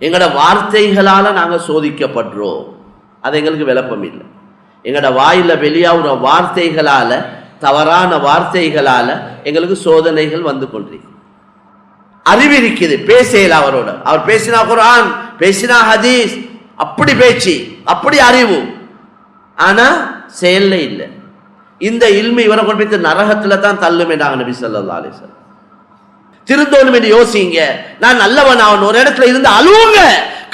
எங்களோட வார்த்தைகளால் நாங்கள் சோதிக்கப்படுறோம். அது எங்களுக்கு விளப்பம் இல்லை. எங்களோட வாயில் வெளியாகிற வார்த்தைகளால், தவறான வார்த்தைகளால் எங்களுக்கு சோதனைகள் வந்து கொண்டிருக்கு. அறிவிருக்குது, பேசல அவரோட. அவர் பேசினா குர்ஆன், பேசினா ஹதீஸ், அப்படி பேச்சு, அப்படி அறிவு, ஆனா செயல்ல இல்லை. இந்த இல்மு இவரை கொண்டு போய் நரகத்துல தான் தள்ளும் என்றாங்க நபி ஸல்லல்லாஹு அலைஹி வஸல்லம். திருந்தோணும் என்று யோசிங்க. நான் நல்லவன் அவன் ஒரு இடத்துல இருந்து அழுவுங்க,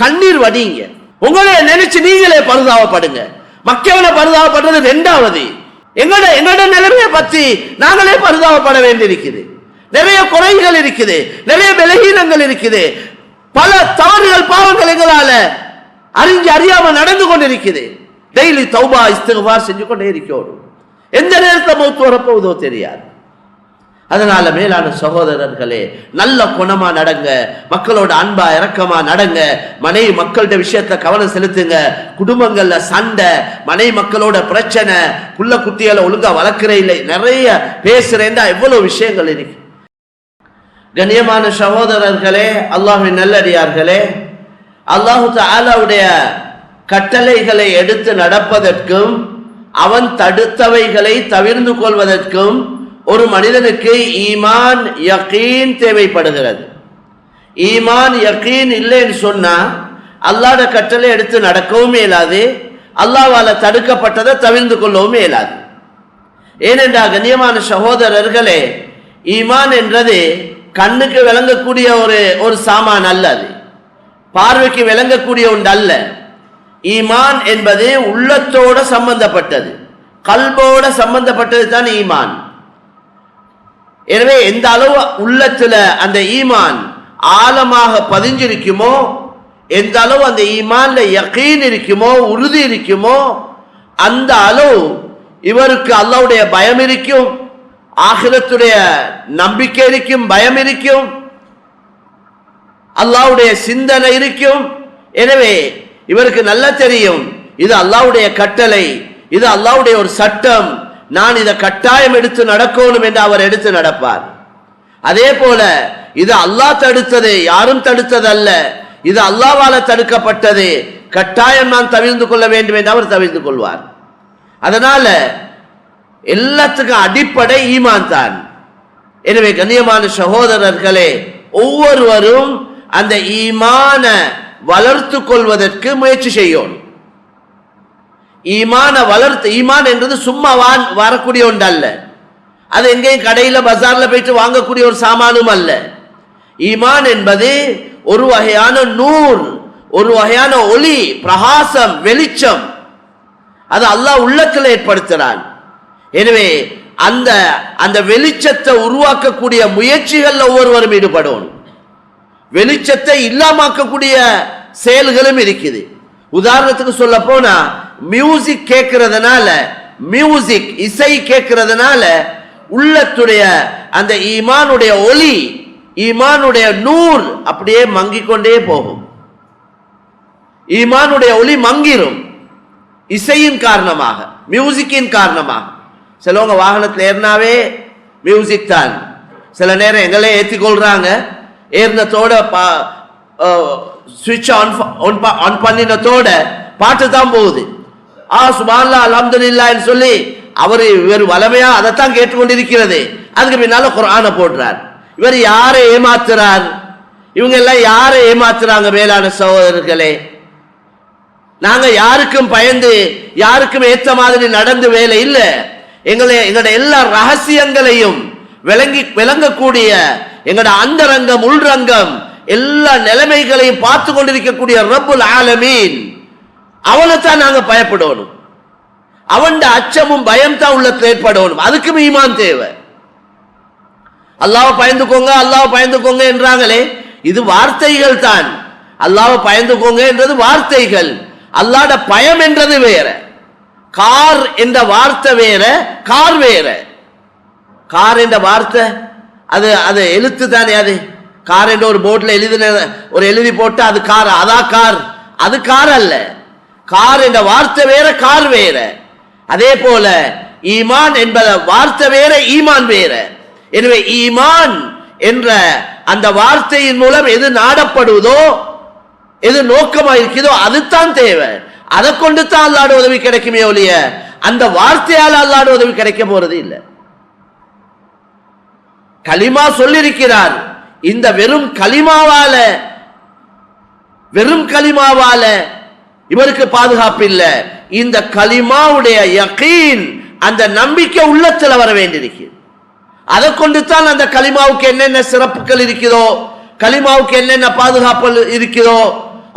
கண்ணீர் வடிங்க, உங்களே நினைச்சு நீங்களே பரிதாபப்படுங்க. மக்கள பரிதாபப்படுறது ரெண்டாவது. எங்களோட நிலைமையை பத்தி நாங்களே பரிதாபப்பட வேண்டியிருக்குது. நிறைய குறைகள் இருக்குது, நிறைய பலகீனங்கள் இருக்குது, பல தவறுகள் பாவங்கள் எங்களால அறிஞ்சு அறியாம நடந்து கொண்டிருக்குது. டெய்லி தௌபா இஸ்திக்ஃபார் செஞ்சு கொண்டே இருக்கணும். எந்த நேரத்தில் மௌத் வரப்போகுதோ தெரியாது. அதனால மேலான சகோதரர்களே, நல்ல குணமா நடங்க, மக்களோட அன்பா இரக்கமா நடங்க, மனைவி மக்களோட விஷயத்துல கவனம் செலுத்துங்க. குடும்பங்கள்ல சண்டை, மனைவி மக்களோட பிரச்சனை, புள்ள குட்டிகளை ஒழுங்கா வளர்க்கிற இல்லை, நிறைய பேசுறேன்டா எவ்வளவு விஷயங்கள் இருக்கு. கண்ணியமான சகோதரர்களே, அல்லாஹ்வின் நல்லடியார்களே, அல்லாஹு தஆலாவுடைய கட்டளைகளை எடுத்து நடப்பதற்கும் அவன் தடுத்தவைகளை தவிர்ந்து கொள்வதற்கும் ஒரு மனிதனுக்கு ஈமான் யகீன் தேவைப்படுகிறது. ஈமான் யகீன் இல்லைன்னு சொன்னா அல்லாஹ்வுடைய கட்டளை எடுத்து நடக்கவும் இயலாது, அல்லாஹ்வால தடுக்கப்பட்டதை தவிர்ந்து கொள்ளவும் இயலாது. ஏனென்றால் கண்ணியமான சகோதரர்களே, ஈமான் என்றது கண்ணுக்கு விளங்கக்கூடிய ஒரு சாமான் அல்ல, அது பார்வைக்கு விளங்கக்கூடிய ஒன்று அல்ல. ஈமான் என்பது உள்ளத்தோட சம்பந்தப்பட்டது, கல்போட சம்பந்தப்பட்டது தான் ஈமான். எனவே எந்த அளவு உள்ளத்துல அந்த ஈமான் ஆழமாக பதிஞ்சிருக்குமோ, எந்த அளவு அந்த ஈமான்ல யகீன் இருக்குமோ, உறுதி இருக்குமோ, அந்த அளவு இவருக்கு அல்லாஹ்வுடைய பயம் இருக்கும், ஆகிரத்துடைய நம்பிக்கை இருக்கும், பயம் இருக்கும், அல்லாஹ்வுடைய சிந்தனை இருக்கும். எனவே இவருக்கு நல்லா தெரியும், இது அல்லாஹ்வுடைய கட்டளை, இது அல்லாஹ்வுடைய ஒரு சட்டம், நான் இதை கட்டாயம் எடுத்து நடக்கணும் என்று அவர் எடுத்து நடப்பார். அதே போல இது அல்லாஹ் தடுத்தது, யாரும் தடுத்தது அல்ல, இது அல்லாஹ்வால தடுக்கப்பட்டது, கட்டாயம் நான் தவிர்த்து கொள்ள வேண்டும் என்று அவர் தவிர்த்து கொள்வார். அதனால எல்லாத்துக்கும் அடிப்படை ஈமான் தான். எனவே கண்ணியமான சகோதரர்களே, ஒவ்வொருவரும் அந்த ஈமான வளர்த்து கொள்வதற்கு முயற்சி செய்யும். ஈமான வளர்த்து, ஈமான் என்றது சும்மா வரக்கூடிய ஒன்று அல்ல, அது எங்கேயும் கடையில பஜார்ல போயிட்டு வாங்கக்கூடிய ஒரு சாமானும் அல்ல. ஈமான் என்பது ஒரு வகையான நூர், ஒரு வகையான ஒளி, பிரகாசம், வெளிச்சம், அது அல்லாஹ் உள்ளத்தில் ஏற்படுத்துறான். எனவே அந்த வெளிச்சத்தை உருவாக்கக்கூடிய முயற்சிகள் ஒவ்வொருவரும் ஈடுபடும். வெளிச்சத்தை இல்லாமக்கக்கூடிய செயல்களும் இருக்குது. உதாரணத்துக்கு சொல்ல போனா, மியூசிக் கேட்கறதுனால, மியூசிக் இசை கேட்கறதுனால உள்ளத்துடைய அந்த ஈமானுடைய ஒளி, ஈமானுடைய நூர் அப்படியே மங்கிக் கொண்டே போகும். ஈமானுடைய ஒளி மங்கிரும் இசையின் காரணமாக, மியூசிக்கின் காரணமாக. சிலவங்க வாகனத்தில் ஏறினாவே மியூசிக் தான். சில நேரம் எங்களே ஏற்றிக்கொள்றாங்க, ஏறினத்தோட சுவிட்ச் ஆன் பண்ணினத்தோட பாட்டு தான் போகுது. சுப்ஹானல்லாஹ் அல்ஹம்துலில்லாஹ்னு சொல்லி அவர் இவர் வளமையா அதைத்தான் கேட்டுக்கொண்டிருக்கிறது. அதுக்கு பின்னால குர்ஆனை போடுறார். இவர் யாரை ஏமாத்துறார்? இவங்க எல்லாம் யாரை ஏமாத்துறாங்க? மேலான சகோதரர்களே, நாங்க யாருக்கும் பயந்து யாருக்கும் ஏற்ற மாதிரி நடந்து வேலை இல்லை. எங்களுடைய எல்லா ரகசியங்களையும் விளங்கக்கூடிய எங்களோட அந்தரங்கம், உள்ரங்கம், எல்லா நிலைமைகளையும் பார்த்து கொண்டிருக்கக்கூடிய ரப்புல் ஆலமீன், அவனைத்தான் நாங்க பயப்படணும். அவன் அச்சமும் பயம் தான் உள்ளத்தில் ஏற்படணும். அதுக்கும் ஈமான் தேவை. அல்லாஹ்வை பயந்துக்கோங்க, அல்லாஹ்வை பயந்துக்கோங்க என்றாங்களே, இது வார்த்தைகள் தான். அல்லாஹ்வை பயந்துக்கோங்க என்றது வார்த்தைகள், அல்லாஹ்ட பயம் என்றது வேற. கார் என்ற வார்த்தை வேற, கார் வேற. கார் என்ற வார்த்தை அது எழுத்து தானே. அது கார் என்ற ஒரு போர்ட்ல எழுதி போட்டு அது கார், அதா கார், அது கார் அல்ல. கார் என்ற வார்த்தை வேற, கார் வேற. அதே போல ஈமான் என்பத வார்த்தை வேற, ஈமான் வேற. எனவே ஈமான் என்ற அந்த வார்த்தையின் மூலம் எது நாடப்படுவதோ எது நோக்கமா இருக்குதோ அதுதான் தேவை. அதை கொண்டு தான் அல்லாஹ்வுடைய உதவி கிடைக்குமே ஒழிய அந்த வார்த்தையால் அல்லாஹ்வுடைய உதவி கிடைக்க போறது இல்லை. கலிமா சொல்லியிருக்கிறார். இந்த வெறும் கலிமாவால இவருக்கு பாதுகாப்பு இல்லை. இந்த கலிமாவுடைய யகீன், அந்த நம்பிக்கை உள்ளத்துல வர வேண்டியிருக்கு. அதை கொண்டு தான் அந்த கலிமாவுக்கு என்னென்ன சிறப்புகள் இருக்குதோ, கலிமாவுக்கு என்னென்ன பாதுகாப்பு இருக்குதோ,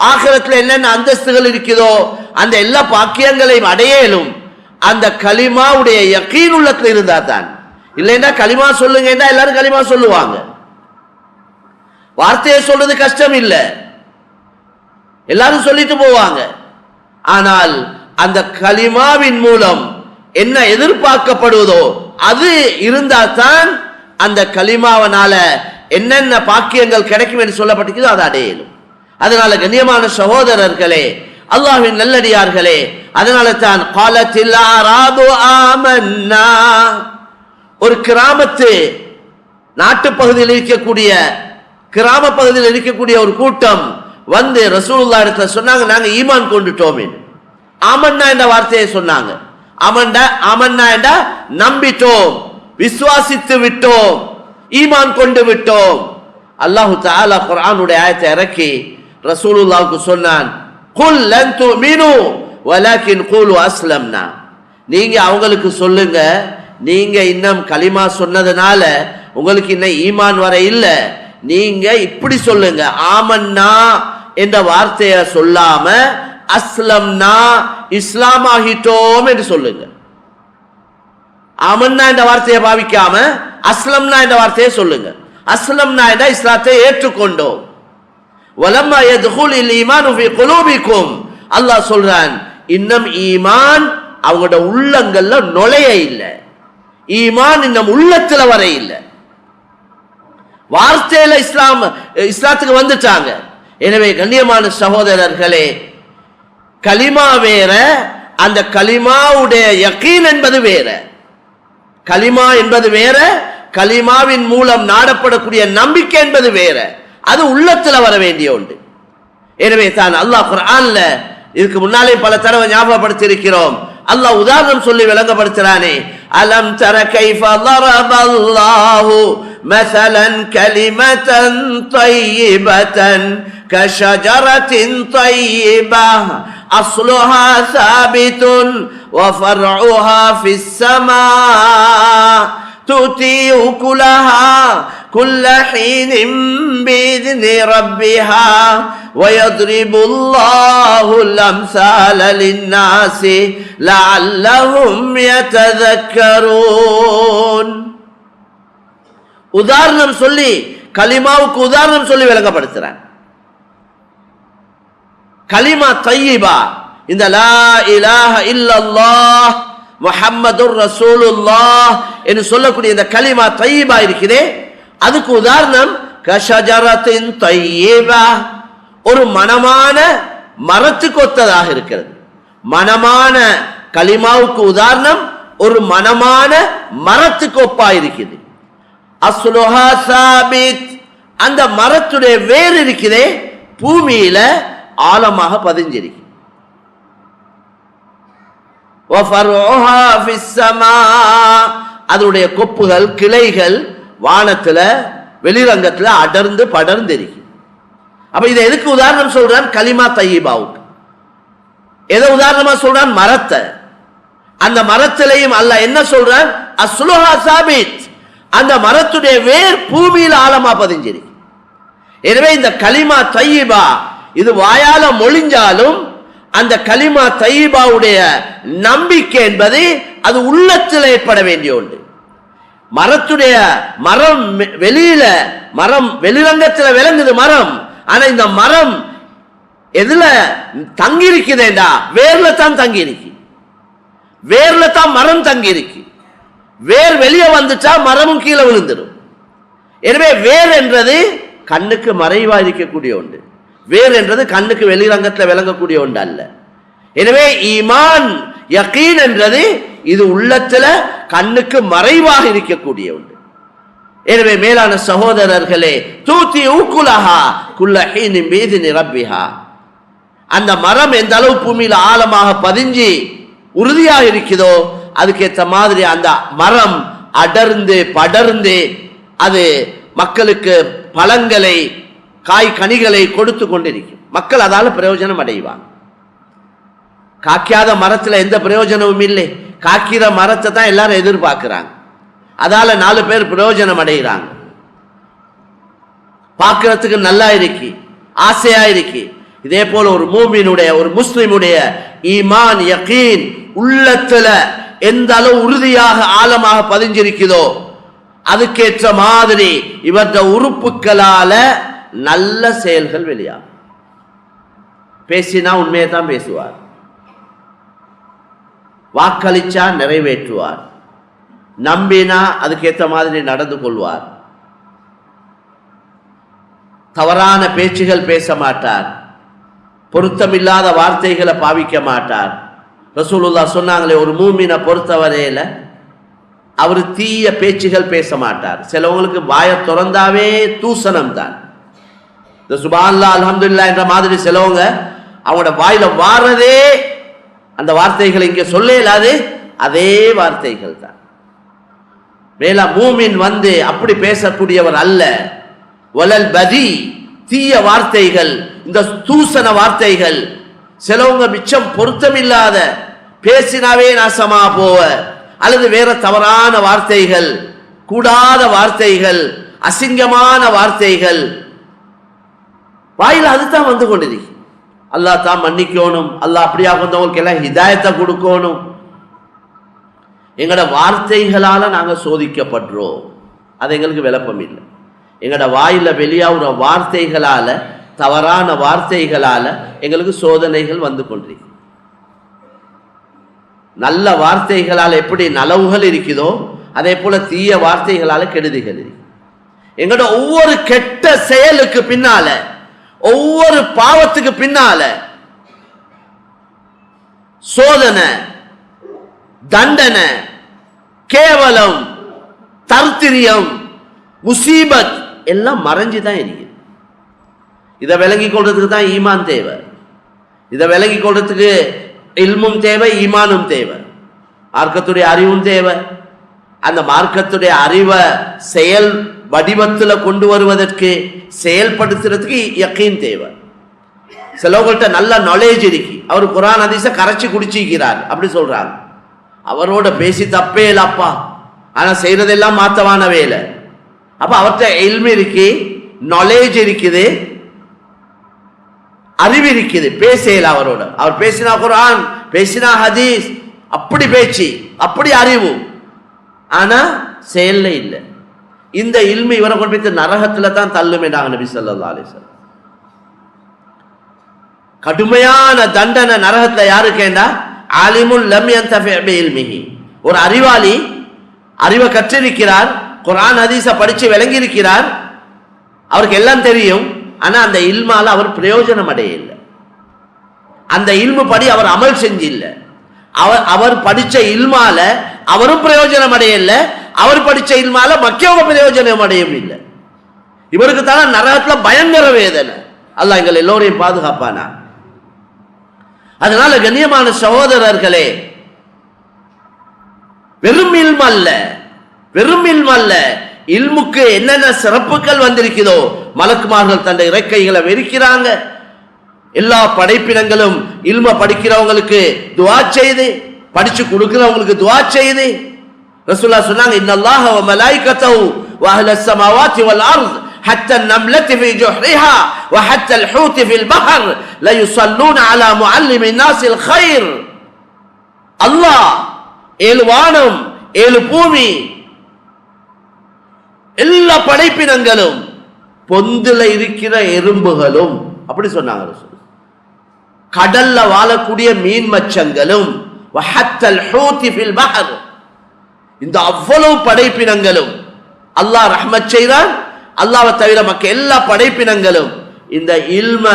ஆகிரத்தில் என்னென்ன அந்தஸ்துகள் இருக்குதோ, அந்த எல்லா பாக்கியங்களையும் அடையலும் அந்த கலிமாவுடைய யகீன் உள்ளத்துல இருந்தா தான். இல்லைன்னா கலிமா சொல்லுங்கன்னா எல்லாரும் கலிமா சொல்லுவாங்க. வார்த்தையை சொல்றது கஷ்டம் இல்லை, எல்லாரும் சொல்லிட்டு போவாங்க. ஆனால் அந்த கலிமாவின் மூலம் என்ன எதிர்பார்க்கப்படுவதோ அது இருந்தா தான் அந்த கலிமாவனால என்னென்ன பாக்கியங்கள் கிடைக்கும் என்று சொல்லப்பட்டிருக்கிறதோ அதை அடையலும். அதனால கண்ணியமான சகோதரர்களே, அல்லாஹ்வின் நல்லடியார்களே, அதனால தான் காலத்தில் ஆராது ஆமன்னா, ஒரு கிராமத்து நாட்டு பகுதியில் இருக்கக்கூடிய கிராம பகுதியில் இருக்கக்கூடிய ஒரு கூட்டம் வந்து ரசூலுல்லாஹ் இடத்துல சொன்னாங்க, நாங்க ஈமான் கொண்டுட்டோம். ஆமன்னா என்ற வார்த்தையை சொன்னாங்க. ஆமன்னா என்ற நம்பிட்டோம், விசுவாசித்து விட்டோம், ஈமான் கொண்டு விட்டோம். அல்லாஹு தஆலா குர்ஆனுடைய ஆயத்தை இறக்கி ரசூலுல்லாஹ்வுக்கு சொன்னான், குல் லன் துமினு வலக்கின் கூலு அஸ்லம்னா, நீங்க அவங்களுக்கு சொல்லுங்க, நீங்க இன்னும் கலிமா சொன்னதுனால உங்களுக்கு இன்னும் ஈமான் வர இல்லை. நீங்க இப்படி சொல்லுங்க, ஆமன்னா என்ற வார்த்தையை சொல்லாம அஸ்லம்னா இஸ்லாம் ஆகிட்டோம் என்று சொல்லுங்க. ஆமன்னா என்ற வார்த்தையை பாவிக்காம அஸ்லம்னா என்ற வார்த்தையை சொல்லுங்க. அஸ்லம்னா என்ற இஸ்லாத்தை ஏற்றுக்கொண்டோம். வலம்மா யதுகுலில் ஈமானு ஃபீ குலூபிக்கும், அல்லாஹ் சொல்றான், இன்னும் ஈமான் அவங்களோட உள்ளங்கள்ல நுழைய இல்லை. ஈமான் இன்னும் உள்ளத்துல வர இல்லை. வார்த்தையில இஸ்லாத்துக்கு வந்துட்டாங்க. எனவே கண்ணியமான சகோதரர்களே, கலிமா வேற, அந்த கலிமாவுடைய யகீன் என்பது வேற. கலிமா என்பது வேற, கலிமாவின் மூலம் நாடப்படக்கூடிய நம்பிக்கை என்பது வேற. அது உள்ளத்துல வர வேண்டிய ஒன்று. எனவே தான் அல்லாஹ் குர்ஆன்ல இதுக்கு முன்னாலே பல தடவை ஞாபகப்படுத்தி இருக்கிறோம். அல்லாஹ் உதாரணம் சொல்லி விளங்கப்படுத்துறானே, அலம் தர கைஃப ضربல்லாஹு மஸலன் கலிமத்தன் طيبத்தன் கஷஜரத்தின் طيبة அஸ்லுஹா ஸாபித்துன் வஃபர்உஹா ஃபிஸ் ஸமாஅ تؤتي أكلها كل حين بإذن ربها ويضرب الله الأمثال للناس لعلهم يتذكرون. உதாரணம் சொல்லி, கலிமாவுக்கு உதாரணம் சொல்லி விளங்கப்படுத்துறான். கலிமா தய்யிபா, இந்த லா இலாஹ இல்லல்லாஹ் முஹம்மதுர் ரசூலுல்லாஹ் என்று சொல்லக்கூடிய இந்த கலிமா தய்யிபா இருக்குதே, அதுக்கு உதாரணம் கஷஜரத்தின் தய்யிபா, ஒரு மனமான மரத்துக்கு ஒத்ததாக இருக்கிறது. மனமான கலிமாவுக்கு உதாரணம் ஒரு மனமான மரத்துக்கு ஒப்பா இருக்குது. அஸ்லுஹா ஸாபித், அந்த மரத்துடைய வேர் இருக்குதே பூமியில ஆழமாக பதிஞ்சிருக்கு. அதனுடைய கொப்புகள் கிளைகள் வானத்துல வெளிரங்கத்துல அடர்ந்து படர்ந்து இருக்கு. அப்ப இதை எதுக்கு உதாரணம் சொல்றான்? கலிமா தய்யிபாவுக்கு. எதை உதாரணமா சொல்றான்? மரத்தை. அந்த மரத்திலையும் அல்லாஹ் என்ன சொல்றான்? அஸ்லுஹா ஸாபித், அந்த மரத்துடைய வேர் பூமியில் ஆழமா பதிஞ்சிருக்கு. எனவே இந்த கலிமா தய்யிபா இது வாயால மொழிஞ்சாலும் அந்த கலிமா தய்யிபாவுடைய நம்பிக்கை என்பது அது உள்ளத்தில் ஏற்பட வேண்டிய ஒன்று. மரத்துடைய மரம் வெளியில, மரம் வெளிரங்கத்தில் விளங்குது மரம். ஆனா இந்த மரம் எதுல தங்கி இருக்குதேண்டா? வேர்ல தான் தங்கி இருக்கு. வேர்ல தான் மரம் தங்கி இருக்கு. வேர் வெளியே வந்துட்டா மரமும் கீழே விழுந்துடும். எனவே வேர் என்றது கண்ணுக்கு மறைவா இருக்கக்கூடிய ஒன்று. வேர் என்றது கண்ணுக்கு வெளிரங்கத்தில் விளங்கக்கூடிய ஒன்று அல்ல. எனவே ஈமான் யகீன் என்றது இது உள்ளத்துல கண்ணுக்கு மறைவாக இருக்கக்கூடிய ஒன்று. எனவே மேலான சகோதரர்களே, தூத்தி ஊக்குலஹா குல்ல ஹீனின் பீதினி ரப்பிஹா, அந்த மரம் எந்த அளவு பூமியில் ஆழமாக பதிஞ்சு உறுதியாக இருக்குதோ அதுக்கேற்ற மாதிரி அந்த மரம் அடர்ந்து படர்ந்து அது மக்களுக்கு பழங்களை காய் கனிகளை கொடுத்து கொண்டிருக்கும். மக்கள் அதால பிரயோஜனம் அடைவாங்க. காய்க்காத மரத்துல எந்த பிரயோஜனமும் இல்லை. காய்க்கிற மரத்தை தான் எல்லாரும் எதிர்பார்க்கிறாங்க. அதால 4 பேர் பிரயோஜனம் அடைகிறாங்க. பார்க்கறதுக்கு நல்லா இருக்கு, ஆசையா இருக்கு. இதே போல ஒரு மூமினுடைய ஒரு முஸ்லிமுடைய ஈமான் யகீன் உள்ளத்துல எந்த அளவு உறுதியாக ஆழமாக பதிஞ்சிருக்குதோ அதுக்கேற்ற மாதிரி இவருடைய உறுப்புகளால நல்ல செயல்கள் வெளியாகும். பேசினா உண்மையை தான் பேசுவார், வாக்களிச்சா நிறைவேற்றுவார், நம்பினா அதுக்கேற்ற மாதிரி நடந்து கொள்வார், தவறான பேச்சுகள் பேச மாட்டார், பொருத்தமில்லாத வார்த்தைகளை பாவிக்க மாட்டார். ரசூலுல்லாஹ் சொன்னாங்களே, ஒரு மூமினை பொறுத்தவரையில அவர் தீய பேச்சுகள் பேச மாட்டார். சிலவங்களுக்கு வாயை திறந்தாவே தூசணம் தான். இந்த சுப்ஹானல்லாஹ் அல்ஹம்துலில்லாஹ் என்ற மாதிரி சிலவங்க அவங்களோட வாயில வாரதே அந்த வார்த்தைகளை இங்க சொல்ல இயலாது, அதே வார்த்தைகள் தான். மேலா மூமின் அப்படி பேசக்கூடியவர் அல்ல. வலல் பதி தீய வார்த்தைகள், இந்த தூசண வார்த்தைகள், சிலவங்க மிச்சம் பொருத்தமில்லாத பேசினாவே நாசமா போவ அல்லது வேற தவறான வார்த்தைகள், கூடாத வார்த்தைகள், அசிங்கமான வார்த்தைகள் வாயில அதுதான் வந்து கொண்டிருக்கு. அல்லாஹ் தான் மன்னிக்கணும், அல்லாஹ் அப்படியா வந்தவங்களுக்கு எல்லாம் ஹிதாயத்தை கொடுக்கணும். எங்களோட வார்த்தைகளால நாங்க சோதிக்கப்படுறோம், அது எங்களுக்கு விளப்பம் இல்லை. எங்களோட வாயில வெளியாகிற வார்த்தைகளால, தவறான வார்த்தைகளால எங்களுக்கு சோதனைகள் வந்து கொண்டிருக்கு. நல்ல வார்த்தைகளால் எப்படி நலவுகள் இருக்குதோ அதே போல தீய வார்த்தைகளால கெடுதிகள் இருக்கு. எங்களோட ஒவ்வொரு கெட்ட செயலுக்கு பின்னால, ஒவ்வொரு பாவத்துக்கு பின்னால சோதனை, தண்டனை, கேவலம், தர்த்திரியம், முசீபத் எல்லாம் மறைஞ்சுதான் இருக்கு. இதை விளங்கி கொள்றதுக்கு தான் ஈமான் தேவை. இதை விளங்கி கொள்றதுக்கு இல்மும் தேவை, ஈமானும் தேவை, மார்க்கத்துடைய அறிவும் தேவை. அந்த மார்க்கத்துடைய அறிவை செயல் வடிவத்தில் கொண்டு வருவதற்கு, செயல்படுத்துறதுக்கு யக்கீன் தேவை. சிலவங்கள்ட்ட நல்ல நாலேஜ் இருக்கு, அவர் குர்ஆன் ஹதீஸை கரைச்சி குடிச்சிக்கிறார் அப்படி சொல்றாங்க. அவரோட பேசி தப்பே இல்லப்பா, ஆனா செய்யறதெல்லாம் மாத்தவான வேலை. அப்ப அவர்கிட்ட இல்மு இருக்கு, நாலேஜ் இருக்குது, அறிவு இருக்குது, பேசல அவரோட. அவர் பேசினா குர்ஆன், பேசினா ஹதீஸ், அப்படி பேச்சு, அப்படி அறிவு, ஆனா செயல்ல இல்லை. இந்த இல்மு இவரை கொண்டு போய் நரகத்துல தான் தள்ளுமேடாங்க நபி ஸல்லல்லாஹு அலைஹி வஸல்லம். கடுமையான தண்டனை நரகத்துல யாருக்கேண்டா, ஆலிமுன் லம் யன்தஃபி பிஇல்மிஹி, ஒரு அறிவாளி அறிவை கற்றிருக்கிறார், குர்ஆன் ஹதீஸை படிச்சு விளங்கி இருக்கிறார், அவருக்கு எல்லாம் தெரியும், ஆனா அந்த இல்மால அவர் பிரயோஜனம் அடைய இல்லை. அந்த இல்மு படி அவர் அமல் செஞ்சில்ல. அவர் படிச்ச இல்மால அவரும் பிரயோஜனம் அடையல, அவர் படிச்ச இல்மால மக்களவங்க பிரயோஜனம் அடையும் இல்லை. இவருக்கு தான நரகத்துல பயங்கர வேதனை. அல்லாஹ் எங்கள் எல்லோரையும் பாதுகாப்பானா. அதனால கண்ணியமான சகோதரர்களே, வெறும் இல்மு அல்ல, வெறும் இல்மு அல்ல, இல்முக்கு என்னென்ன சிறப்புகள் வந்திருக்கிறதோ, மலக்குமார்கள் தன்னுடைய இறக்கைகளை வெறுக்கிறாங்க. எல்லா படைப்பினங்களும் இல்ம படிக்கிறவங்களுக்கு துஆ செய்து, படிச்சு கொடுக்கிறவங்களுக்கு துஆ செய்து. ரசூலுல்லாஹ் சொன்னாங்க, இன்னல்லாஹ வ மலாயிகத்தஹு வ அஹ்லஸ் ஸமாவாத்தி வல் அர்த் ஹத்தா அன்-நம்லத்தி ஃபீ ஜுஹ்ரிஹா வ ஹத்தா அல்-ஹூத்தி ஃபில் பஹர் லா யுஸல்லூன அலா முஅல்லிமின் நாஸில் கைர். அல்லாஹ் 7 வானம் 7 பூமி எல்லா படைப்பினங்களும், பொந்துல இருக்கிற எறும்புகளும், அப்படி சொன்னாங்க ரசூல், கடல்ல வாழக்கூடிய மீன் மச்சங்களும், இந்த அவ்வளவு படைப்பினங்களும் அல்லாஹ் ரஹ்மத் செய்தான். அல்லாஹ்வை தவிர மக்க எல்லா படைப்பினங்களும் இந்த இல்ம,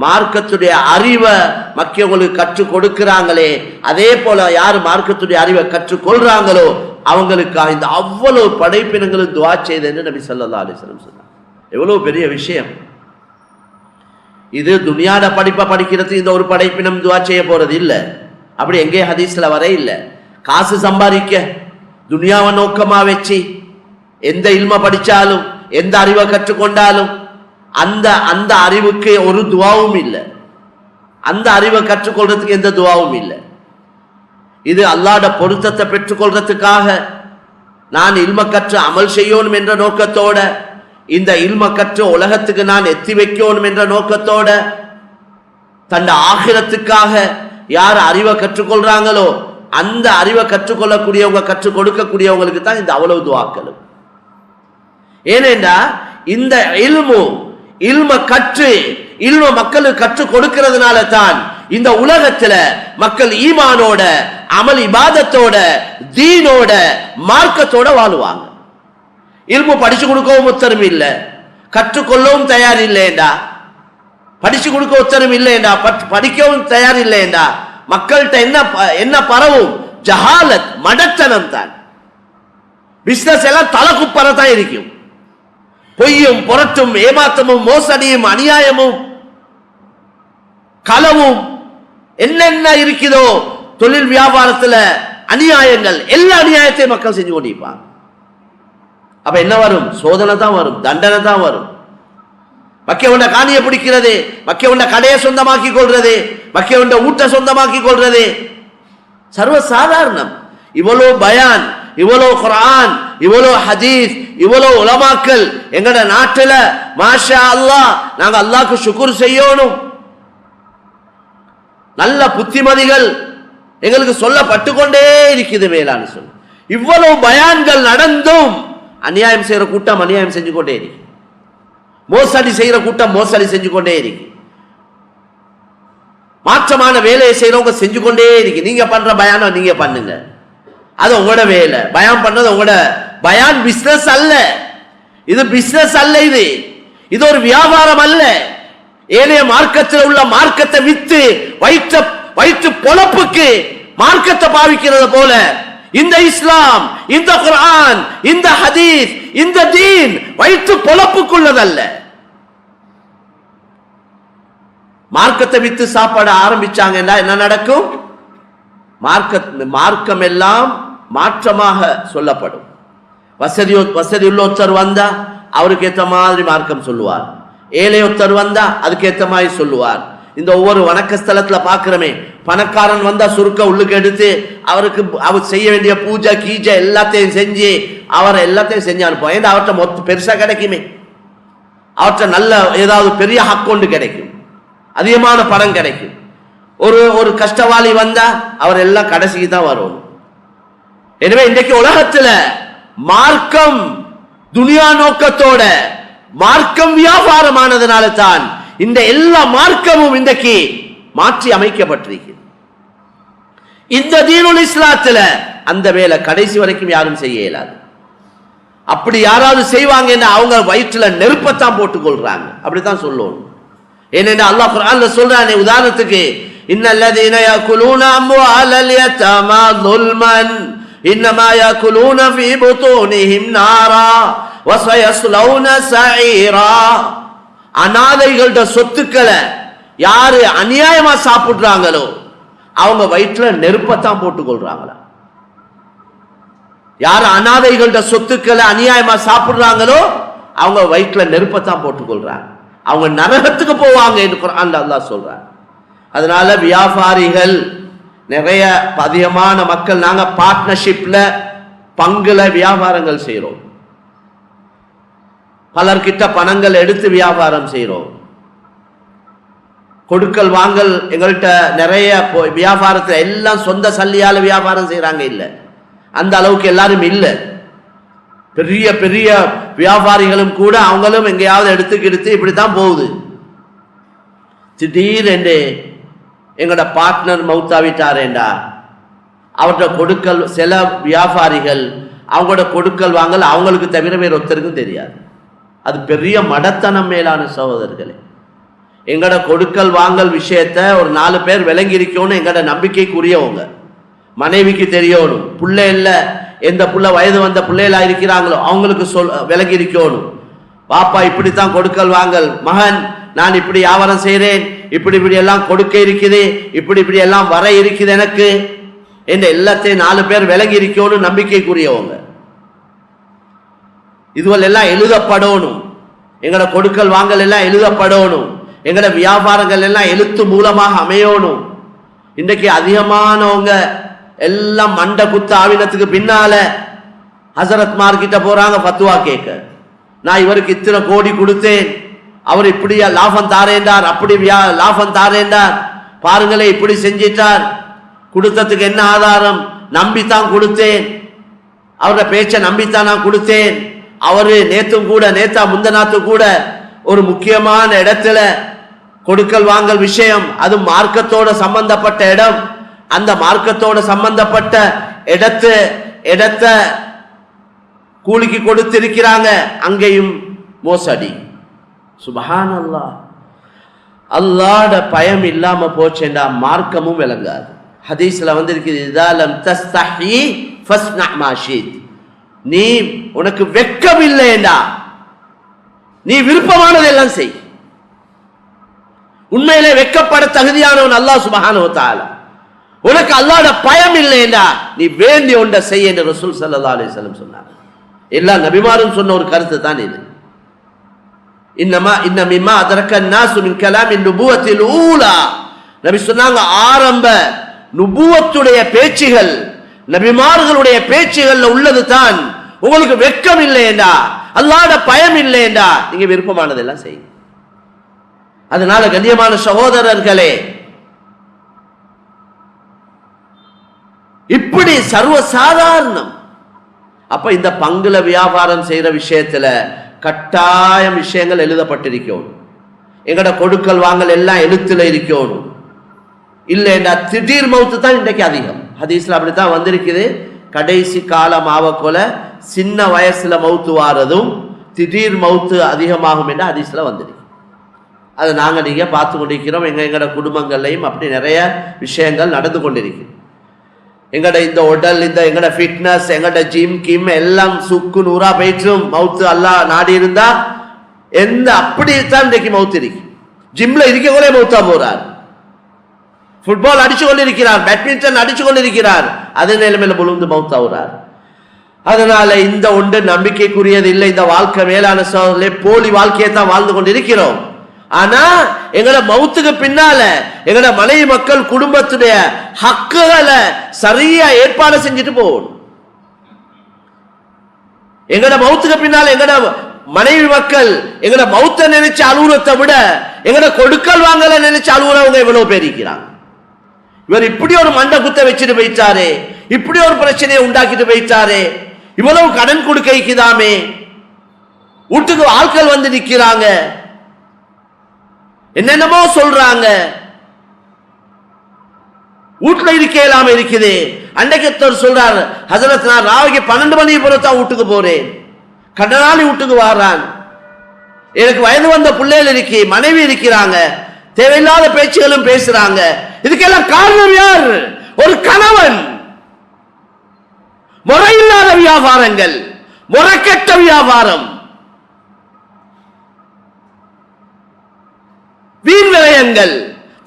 மார்க்கத்துடைய அறிவை மக்களுக்கு கற்றுக் கொடுக்கிறாங்களே, அதே போல யார் மார்க்கத்துடைய அறிவை கற்றுக்கொள்றாங்களோ அவங்களுக்காக இந்த அவ்வளவு படைப்பினங்களும் துஆ செய்து என்று நபி ஸல்லல்லாஹு அலைஹி வஸல்லம் சொன்னார். எவ்வளவு பெரிய விஷயம்! இது துனியாட படிப்பை படிக்கிறது இந்த ஒரு படைப்பினம் துவா செய்ய போறது இல்லை. அப்படி எங்கே ஹதீஸ்ல வர இல்லை. காசு சம்பாதிக்க துனியாவை நோக்கமா வச்சு எந்த இல்ம படிச்சாலும் எந்த அறிவை கற்றுக்கொண்டாலும் அந்த அந்த அறிவுக்கு ஒரு துவாவும் இல்லை. அந்த அறிவை கற்றுக்கொள்றதுக்கு எந்த துவாவும் இல்லை. இது அல்லாஹ்வுடைய பொருத்தத்தை பெற்றுக்கொள்றதுக்காக நான் இல்ம கற்று அமல் செய்யணும் என்ற நோக்கத்தோட, இந்த இல்ம கற்று உலகத்துக்கு நான் எத்தி வைக்கணும் என்ற நோக்கத்தோட, தன் ஆகிரத்துக்காக யார் அறிவை கற்றுக்கொள்றாங்களோ அந்த அறிவை கற்றுக்கொள்ளக்கூடியவங்க கற்றுக் கொடுக்கக்கூடியவங்களுக்கு தான் இந்த அவ்வளவு துவாக்களும். ஏனென்றா இந்த இல்ம கற்று இல்ம மக்களுக்கு கற்றுக் கொடுக்கிறதுனால தான் இந்த உலகத்துல மக்கள் ஈமானோட அமல் இபாதத்தோட தீனோட மார்க்கத்தோட வாழுவாங்க. இல்மு படிச்சு கொடுக்கவும் உத்தரவு இல்லை, கற்றுக்கொள்ளவும் தயார் இல்லைண்டா, படிச்சு கொடுக்க உத்தரவு இல்லைண்டா, படிக்கவும் தயார் இல்லைண்டா, மக்கள்கிட்ட என்ன பரவும்? ஜஹாலத், மடத்தனம் தான். பிசினஸ் எல்லாம் தலை குப்பரத்தான் இருக்கும். பொய்யும் புரட்டும் ஏமாத்தமும் மோசடியும் அநியாயமும் களவும் என்னென்ன இருக்குதோ தொழில் வியாபாரத்துல அநியாயங்கள், எல்லா அநியாயத்தையும் மக்கள் செஞ்சு கொண்டிருப்பாங்க. அப்ப என்ன வரும்? சோதனை தான் வரும், தண்டனை தான் வரும். மக்கியவண்ட காணியை பிடிக்கிறது, மக்கியவண்ட கடையை சொந்தமாக்கி கொள்றது, மக்கியவண்ட ஊட்ட சொந்தமாக்கி கொள்றது சர்வ சாதாரணம். இவ்வளோ பயான், இவ்வளோ குர்ஆன், இவ்வளோ ஹதீஸ், இவ்வளோ உலமாக்கள் எங்கட நாட்டுல மாஷா அல்லாஹ், நாங்க அல்லாஹ்க்கு ஷுக்ர் செய்யணும். நல்ல புத்திமதிகள் எங்களுக்கு சொல்லப்பட்டு கொண்டே இருக்குது. மேலான சொல்ல இவ்வளவு பயான்கள் நடந்தும் அநியாயம் செய்யற கூட்டம் அநியாயம் செஞ்சு கொண்டே இருக்கு, மோசடி செய்யற கூட்டம் மோசடி செஞ்சு கொண்டே இருக்கு, மாற்றமான வேலையை செய்யறவங்க செஞ்சு கொண்டே இருக்கு. நீங்க பண்ற பயானம் நீங்க பண்ணுங்க, அது உங்களோட வேலை. பயான் பண்றது உங்களோட பயான். பிசினஸ் அல்ல இது, பிசினஸ் அல்ல இது, இது ஒரு வியாபாரம் அல்ல. ஏனைய மார்க்கத்தில் உள்ள மார்க்கத்தை வித்து வயிற்று பொழப்புக்கு மார்க்கத்தை பாவிக்கிறது போல இந்த இஸ்லாம், இந்த குர்ஆன், இந்த ஹதீஸ், இந்த தீன் வயிற்று பொழப்புக்குள்ளதல்ல. மார்க்கத்தை வித்து சாப்பாடு ஆரம்பிச்சாங்கன்னா என்ன நடக்கும்? மார்க்கம் எல்லாம் மாற்றமாக சொல்லப்படும். வசதி உள்ள ஒருத்தர் வந்தா அவருக்கு ஏற்ற மாதிரி மார்க்கம் சொல்லுவார், ஏழையொத்தர் வந்தா அதுக்கு ஏற்ற மாதிரி சொல்லுவார். இந்த ஒவ்வொரு வணக்க ஸ்தலத்துல பாக்குறமே, பணக்காரன் வந்தா சுருக்க உள்ளுக்கு எடுத்து அவருக்கு அவர் செய்ய வேண்டிய பூஜை கீஜை எல்லாத்தையும் செஞ்சு அவர் எல்லாத்தையும் செஞ்சு அனுப்புவோம். ஏன்னா அவர்கிட்ட மொத்த பெருசா கிடைக்குமே, அவர்கிட்ட நல்ல ஏதாவது பெரிய ஹக்கொண்டு கிடைக்கும், அதிகமான பணம் கிடைக்கும். ஒரு கஷ்டவாளி வந்தா அவர் எல்லாம் கடைசிக்கு தான் வரும். எனவே இன்றைக்கு உலகத்துல மார்க்கம் துனியா நோக்கத்தோட மார்க்கம் வியாபாரமானதுனால தான் இந்த எல்லா மார்க்கமும் இன்றைக்கு மாற்றி அமைக்கப்பட்டிருக்கு. இந்த தீனுல் இஸ்லாத்துல அந்த வேலை கடைசி வரைக்கும் யாரும் செய்ய இயலாது. அப்படி யாராவது செய்வாங்கன்னா அவங்க வயிற்றுல நெருப்பத்தான் போட்டுக் கொள்றாங்க, அப்படித்தான் சொல்லணும். ஏனென்றா அல்லாஹ் குர்ஆன்ல சொல்றானே, உதாரணத்துக்கு இன்னல்லதீன யாகுலூன அம்வாலல் யதாமா ظுல்மன் இன்னமா யாகுலூன ஃபீ புதூனிஹிம் நாரா வஸயஸ்லௌன ஸஈரா. அநாதைகளோட சொத்துக்களை யாரு அநியாயமா சாப்பிடுறாங்களோ அவங்க வயிற்றுல நெருப்பத்தான் போட்டுக் கொள்றாங்களா. யாரு அநாதைகளோட சொத்துக்களை அநியாயமா சாப்பிடுறாங்களோ அவங்க வயிற்றுல நெருப்பத்தான் போட்டுக் கொள்றாங்க, அவங்க நரகத்துக்கு போவாங்க என்று குர்ஆன்ல அல்லாஹ் சொல்றாங்க. அதனால வியாபாரிகள் நிறைய அதிகமான மக்கள் நாங்க பார்ட்னர்ஷிப்ல பங்குல வியாபாரங்கள் செய்யறோம், பலர்கிட்ட பணங்கள் எடுத்து வியாபாரம் செய்யறோம். கொடுக்கல் வாங்கல் எங்கள்கிட்ட நிறைய வியாபாரத்தில் எல்லாம் சொந்த சல்லியால வியாபாரம் செய்யறாங்க இல்ல, அந்த அளவுக்கு எல்லாரும் இல்ல. பெரிய பெரிய வியாபாரிகளும் கூட அவங்களும் எங்கேயாவது எடுத்து இப்படித்தான் போகுது. திடீரென்று எங்களோட பார்ட்னர் மௌத்தாவிட்டாரேண்டா அவர்கிட்ட கொடுக்கல், சில வியாபாரிகள் அவங்களோட கொடுக்கல் வாங்கல் அவங்களுக்கு தவிர வேற ஒருத்தருக்கும் தெரியாது. அது பெரிய மடத்தனம். மேலான சகோதரர்களே, எங்கட கொடுக்கல் வாங்கல் விஷயத்த ஒரு 4 பேர் விளங்கி இருக்கணும். எங்கட நம்பிக்கைக்குரியவங்க, மனைவிக்கு தெரியணும், பிள்ளை இல்லை எந்த புள்ள வயது வந்த பிள்ளைகளா இருக்கிறாங்களோ அவங்களுக்கு விளங்கி இருக்கணும். பாப்பா இப்படித்தான் கொடுக்கல் வாங்கல், மகன் நான் இப்படி வியாபாரம் செய்கிறேன், இப்படி இப்படி எல்லாம் கொடுக்க இருக்குது, இப்படி இப்படி எல்லாம் வர இருக்குது எனக்கு என்ற எல்லாத்தையும் 4 பேர் விளங்கி இருக்கணும். நம்பிக்கைக்குரியவங்க இதுவெல்லாம் எல்லாம் எழுதப்படணும். எங்கட கொடுக்கல் வாங்கல் எல்லாம் எழுதப்படணும். எங்கட வியாபாரங்கள் எல்லாம் எழுத்து மூலமாக அமையணும். இன்றைக்கு அதிகமானவங்க எல்லாம் மண்டை குத்த ஆவினத்துக்கு பின்னால ஹசரத் மார்கிட்ட போறாங்க ஃபத்வா கேட்க. நான் இவருக்கு இத்தனை கோடி கொடுத்தேன், அவர் இப்படி லாபம் தாரேண்டார், அப்படி லாபம் தாரேண்டார், பாருங்களே இப்படி செஞ்சிட்டார், கொடுத்ததுக்கு என்ன ஆதாரம்? நம்பித்தான் கொடுத்தேன், அவரோட பேச்சை நம்பித்தான் நான் கொடுத்தேன். அவரு நேத்தும் கூட முந்தநாத்து கூட ஒரு முக்கியமான இடத்துல கொடுக்கல் வாங்கல் விஷயம், அது மார்க்கத்தோட சம்பந்தப்பட்ட இடம், அந்த மார்க்கத்தோட சம்பந்தப்பட்ட இடத்த கூலிக்கு கொடுத்திருக்கிறாங்க, அங்கேயும் மோசடி. சுப்ஹானல்லாஹ். அல்லாஹ்ட பயம் இல்லாம போச்சேண்டா மார்க்கமும் விளங்காது. ஹதீஸ்ல வந்திருக்குது, இதா லம் தஸ்தஹி ஃபஸ்னா மா ஷீத். நீ உனக்கு வெட்கம் இல்லைண்டா நீ விருப்பமானதெல்லாம் செய். உண்மையிலே வெட்கப்பட தகுதியானவன் அல்லாஹ் சுப்ஹானஹு வ தஆலா. உனக்கு அல்லாஹ்ட பயம் இல்லைண்டா நீ வேண்டிய ஒன்றை செய் என்று ரசூல் ஸல்லல்லாஹு அலைஹி வஸல்லம் சொன்னாங்க. எல்லா நபிமாரும் சொன்ன ஒரு கருத்து தான் இது. இன்ன மிம்மா அதரக்க நாசு மின் கலாமின் நுபுவத்தில் ஊலா. நபி சொன்னாங்க, ஆரம்ப நுபுவத்துடைய பேச்சுகள், நபிமார்களுடைய பேச்சுகள்ல உள்ளது தான் உங்களுக்கு வெட்கம் இல்லையேண்டா, அல்லாஹ்ட பயம் இல்லையேண்டா நீங்க விருப்பமானதெல்லாம் செய்யுங்க. அதனால கண்ணியமான சகோதரர்களே, இப்படி சர்வசாதாரணம். அப்ப இந்த பங்குல வியாபாரம் செய்யற விஷயத்துல கட்டாயம் விஷயங்கள் எழுதப்பட்டிருக்கணும். எங்கட கொடுக்கல் வாங்கல் எல்லாம் எழுத்துல இருக்கணும். இல்லைண்டா திடீர் மௌத்து தான் இன்றைக்கு அதிகம். ஹதீஸ்ல அப்படித்தான் வந்திருக்குது. கடைசி காலம் ஆவக்கொல சின்ன வயசுல மௌத்து வாரதும் திடீர் மௌத்து அதிகமாகும் என்று ஹதீஸ்ல வந்திருக்கு. அதை நாங்க நீங்க பார்த்து கொண்டிருக்கிறோம். எங்கட குடும்பங்கள்லையும் அப்படி நிறைய விஷயங்கள் நடந்து கொண்டிருக்கு. எங்கட இந்த உடல், இந்த எங்கட ஃபிட்னஸ், எங்கட ஜிம் கிம் எல்லாம் சுக்கு நூறா போயிட்டும் மவுத்து அல்லாஹ் நாடி இருந்தா அப்படித்தான் இன்றைக்கு மவுத்து இருக்கு. ஜிம்ல இருக்க கூட மவுத்தா போறார், ஃபுட்பால் அடிச்சு கொண்டிருக்கிறார், பேட்மிண்டன் அடிச்சு கொண்டிருக்கிறார், அதே நிலைமையில புழுந்து மவுத்தாவுறார். அதனால இந்த ஒன்று நம்பிக்கைக்குரியது இல்லை. இந்த வாழ்க்கை மேலான சோதனை போலி வாழ்க்கையை தான் வாழ்ந்து கொண்டிருக்கிறோம். ஆனா எங்கட மவுத்துக்கு பின்னால எங்கட மனைவி மக்கள் குடும்பத்துடைய ஹக்குகளை சரியா ஏற்பாடு செஞ்சுட்டு போகணும். எங்கட மவுத்துக்கு பின்னால எங்கட மனைவி மக்கள் எங்கட மவுத்த நினைச்சு அலுவலத்தை விட எங்கட கொடுக்கல் வாங்கல நினைச்சு அலுவலவங்க எவ்வளவு பேர் இருக்கிறாங்க. இவர் இப்படி ஒரு மண்டை குத்த வச்சுட்டு போயிட்டாரு, இப்படி ஒரு பிரச்சனையை உண்டாக்கிட்டு போயிட்டாரு, இவ்வளவு கடன் கொடுக்க வைக்குதாமே, வீட்டுக்கு ஆட்கள் வந்து நிக்கிறாங்க, என்னென்னமோ சொல்றாங்க, வீட்டுல இருக்க இல்லாம இருக்குது. அன்றைக்கு சொல்றாரு, ஹசரத் நான் ராவிக்கு 12 மணி போலத்தான் வீட்டுக்கு போறேன், கடனாளி வீட்டுக்கு வாரான், எனக்கு வயது வந்த பிள்ளைகள் இருக்கு, மனைவி இருக்கிறாங்க, தேவையில்லாத பேச்சுகளும் பேசுறாங்க. இதுக்கெல்லாம் காரணம் யார்? ஒரு கணவன். முறையில்லாத வியாபாரங்கள், முறைகெட்ட வியாபாரம், வீண் விரயங்கள்,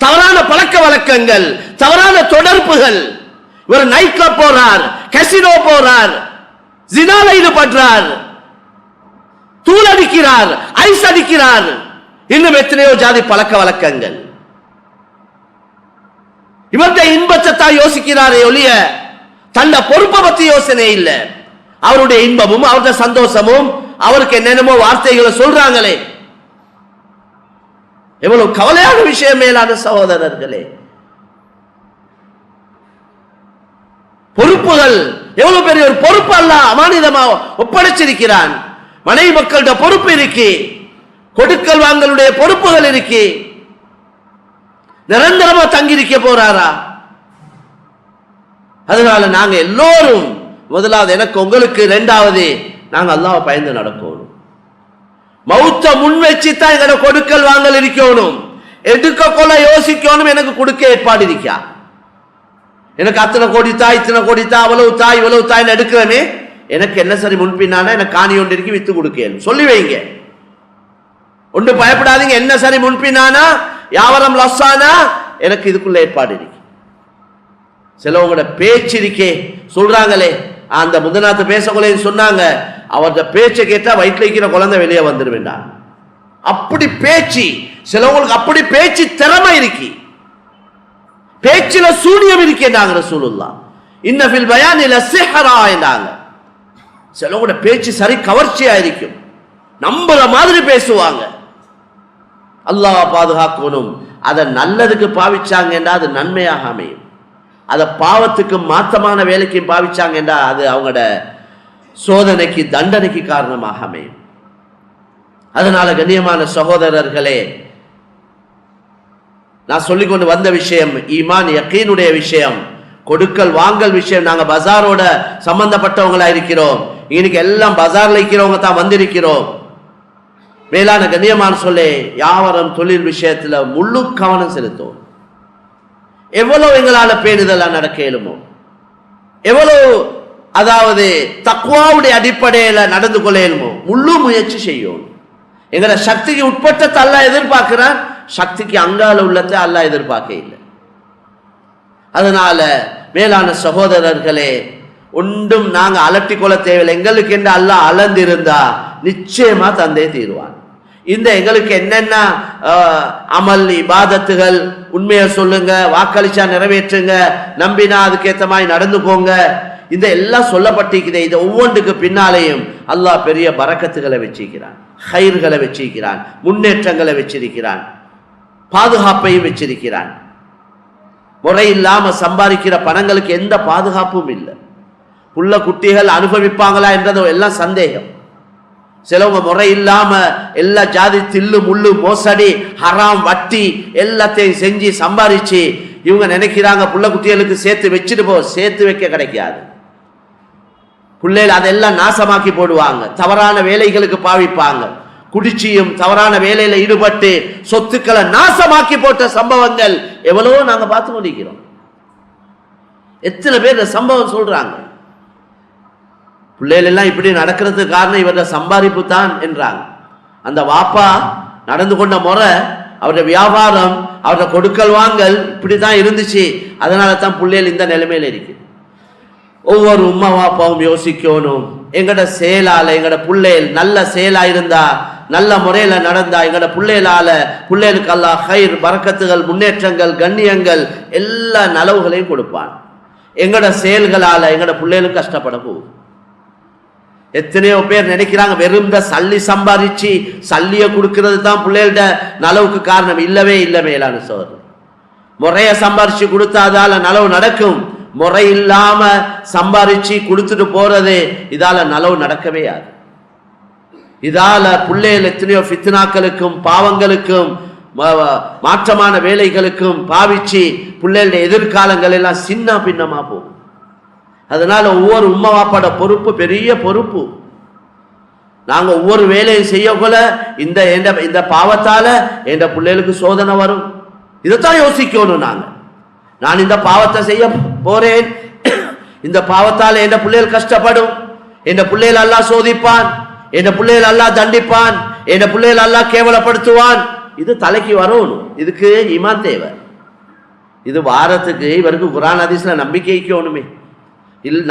தவறான பழக்க வழக்கங்கள், தவறான தொடர்புகள். இவர் நைட் கிளப் போறார், கசினோ போறார், ஜினால ஈடுபடுறார், தூள் அடிக்கிறார், ஐஸ் அடிக்கிறார், இன்னும் எத்தனையோ ஜாதி பழக்க வழக்கங்கள். இவருடைய இன்பத்தை தான் யோசிக்கிறாரே ஒழிய தன்ன பொறுப்பை பத்தி யோசனை இல்லை. அவருடைய இன்பமும் அவருடைய சந்தோஷமும் அவருக்கு என்னென்னமோ வார்த்தைகளை சொல்றாங்களே, எவ்வளவு கவலையான விஷயம் மேலான சகோதரர்களே. பொறுப்புகள் எவ்வளவு பெரிய ஒரு பொறுப்பு அல்லாஹ் அமானிதமா ஒப்படைச்சிருக்கிறான். மனைவி மக்களுடைய பொறுப்பு இருக்கு, கொடுக்கல் வாங்கலுடைய பொறுப்புகள் இருக்கு. நிரந்தரமா தங்கியிருக்க போறாரா? அதனால நாங்க எல்லோரும் முதலாவது எனக்கு உங்களுக்கு, இரண்டாவது நாங்க அல்லாஹ்வை பயந்து நடக்கணும். மௌத்த முன் வச்சுதான் எங்கட கொடுக்கல் வாங்கல் இருக்கணும். எடுக்க கொள்ள யோசிக்கணும். எனக்கு கொடுக்க ஏற்பாடு இருக்கா? எனக்கு அத்தனை கோடி தாய், இத்தனை கோடி தா, அவ்வளவு தாய் இவ்வளவு தாய் எடுக்கிறேனே, எனக்கு என்ன சரி முன்பின்னான எனக்கு காணி ஒன்று இருக்கு, வித்து கொடுக்க சொல்லி வைங்க. ஒன்று பயப்படாதீங்க, என்ன சரி முன்பினானா யாவரம் லஸ்ஸானா, எனக்கு இதுக்குள்ள ஏற்பாடு இருக்கு. சிலவங்களோட பேச்சு இருக்கே, சொல்றாங்களே, அந்த முந்தநாத்து பேசக்குள்ளே சொன்னாங்க, அவரோட பேச்சை கேட்டா வயிற்றுல இருக்கிற குழந்தை வெளியே வந்துருவேண்டா. அப்படி பேச்சு, சிலவங்களுக்கு அப்படி பேச்சு திறமை இருக்கு, பேச்சுல சூனியம் இருக்கேன்னாங்க ரசூலுல்லாஹ். இன்ன ஃபில் பயானி லஸிஹ்ரா என்றாங்க. சிலவங்களோட பேச்சு சரி கவர்ச்சியா இருக்கும், நம்புற மாதிரி பேசுவாங்க. அல்லாஹ் பாதுகாக்கணும். அதை நல்லதுக்கு பாவிச்சாங்கன்னா அது நன்மையாக அமையும். அதை பாவத்துக்கு மாற்றமான வேலைக்கு பாவிச்சாங்கன்னா அது அவங்களோட சோதனைக்கு தண்டனைக்கு காரணமாக அமையும். அதனால கண்ணியமான சகோதரர்களே, நான் சொல்லிக்கொண்டு வந்த விஷயம் ஈமான் யக்கீனுடைய விஷயம், கொடுக்கல் வாங்கல் விஷயம். நாங்க பஜாரோட சம்பந்தப்பட்டவங்களா இருக்கிறோம். இன்னைக்கு எல்லாம் பஜார்ல இருக்கிறவங்க தான் வந்திருக்கிறோம். மேலான கண்ணியமான சொல்லே, வியாபாரம் தொழில் விஷயத்துல முழு கவனம் செலுத்தும். எவ்வளவு எங்களால பேணுதலா நடக்க இயலுமோ, எவ்வளவு அதாவது தக்வாவுடைய அடிப்படையில நடந்து கொள்ள இயலுமோ முழு முயற்சி செய்யும். எங்கட சக்திக்கு உட்பட்டத்தை அல்லாஹ் எதிர்பார்க்கிறான், சக்திக்கு அங்கால உள்ளத்தை அல்லாஹ் எதிர்பார்க்க இல்லை. அதனால மேலான சகோதரர்களே, ஒன்றும் நாங்க அலட்டி கொள்ள தேவையில்லை. எங்களுக்கு என்று அல்லாஹ் அளந்திருந்தா நிச்சயமா தந்தே தீருவான். இந்த எங்களுக்கு என்னென்ன அமல் இபாதத்துகள், உண்மையை சொல்லுங்க, வாக்களிச்சா நிறைவேற்றுங்க, நம்பினா அதுக்கேற்ற மாதிரி நடந்துக்கோங்க, இந்த எல்லாம் சொல்லப்பட்டிருக்குது. இது ஒவ்வொன்றுக்கு பின்னாலேயும் அல்லாஹ் பெரிய பரக்கத்துகளை வச்சிருக்கிறான், ஹைர்களை வச்சிருக்கிறான், முன்னேற்றங்களை வச்சிருக்கிறான், பாதுகாப்பையும் வச்சிருக்கிறான். முறை இல்லாம சம்பாதிக்கிற பணங்களுக்கு எந்த பாதுகாப்பும் இல்லை. புள்ள குட்டிகள் அனுபவிப்பாங்களா என்றது எல்லாம் சந்தேகம். சிலவங்க முறை இல்லாம எல்லா ஜாதி தில்லு முள்ளு மோசடி ஹராம் வட்டி எல்லாத்தையும் செஞ்சு சம்பாதிச்சு இவங்க நினைக்கிறாங்க புள்ள குட்டிகளுக்கு சேர்த்து வச்சுட்டு சேர்த்து வைக்க கிடைக்காது. பிள்ளைகள் அதெல்லாம் நாசமாக்கி போடுவாங்க, தவறான வேலைகளுக்கு பாவிப்பாங்க. குடிச்சியும் தவறான வேலையில ஈடுபட்டு சொத்துக்களை நாசமாக்கி போட்ட சம்பவங்கள் எவ்வளவோ நாங்க பார்த்து கொண்டிருக்கிறோம். எத்தனை பேர் இந்த சம்பவம் சொல்றாங்க. பிள்ளைகள் எல்லாம் இப்படி நடக்கிறதுக்கு காரணம் இவர சம்பாதிப்பு தான் என்றாங்க. அந்த வாப்பா நடந்து கொண்ட முறை, அவருடைய வியாபாரம், அவருடைய கொடுக்கல் வாங்கல் இப்படிதான் இருந்துச்சு. அதனால தான் பிள்ளைகள் இந்த நிலைமையில இருக்கு. ஒவ்வொரு உம்மா வாப்பாவும் யோசிக்கணும், எங்கட செயலால எங்கட பிள்ளைகள் நல்ல செயலா இருந்தா, நல்ல முறையில நடந்தா, எங்கட பிள்ளைகளுக்கு அல்லாஹ் ஹைர் பரக்கத்துகள் முன்னேற்றங்கள் கண்ணியங்கள் எல்லா நலவுகளையும் கொடுப்பான். எங்கட செயல்களால எங்கட பிள்ளைகளுக்கு கஷ்டப்பட போகுது. எத்தனையோ பேர் நினைக்கிறாங்க வெறும் சல்லி சம்பாதிச்சு சல்லிய கொடுக்கிறது தான் பிள்ளைகளோட நலவுக்கு காரணம். இல்லவே இல்லை மேலான சோதரர். முறைய சம்பாரிச்சு கொடுத்தாதால நலவு நடக்கும். முறை இல்லாம சம்பாரிச்சு கொடுத்துட்டு போறது இதால நலவு நடக்கவே ஆகுது. இதால பிள்ளைகள் எத்தனையோ ஃபித்னாக்களுக்கும் பாவங்களுக்கும் மாற்றமான வேலைகளுக்கும் பாவிச்சு பிள்ளைகளுடைய எதிர்காலங்கள் எல்லாம் சின்ன பின்னமா போகும். அதனால ஒவ்வொரு உம்மா வாப்பாட பொறுப்பு பெரிய பொறுப்பு. நாங்க ஒவ்வொரு வேலையும் செய்யக்குள்ள இந்த பாவத்தால என் பிள்ளைகளுக்கு சோதனை வரும், இதைத்தான் யோசிக்கணும். நான் இந்த பாவத்தை செய்ய போறேன், இந்த பாவத்தால என் பிள்ளைகள் கஷ்டப்படும், என் பிள்ளைகள் அல்லாஹ் சோதிப்பான், என் பிள்ளைகள் அல்லாஹ் தண்டிப்பான், என் பிள்ளைகள் அல்லாஹ் கேவலப்படுத்துவான். இது தலைக்கு வரணும். இதுக்கு ஈமான் தேவை. இது வாரத்துக்கு இவருக்கு குர்ஆன் ஹதீஸ்ல நம்பிக்கைக்கணுமே.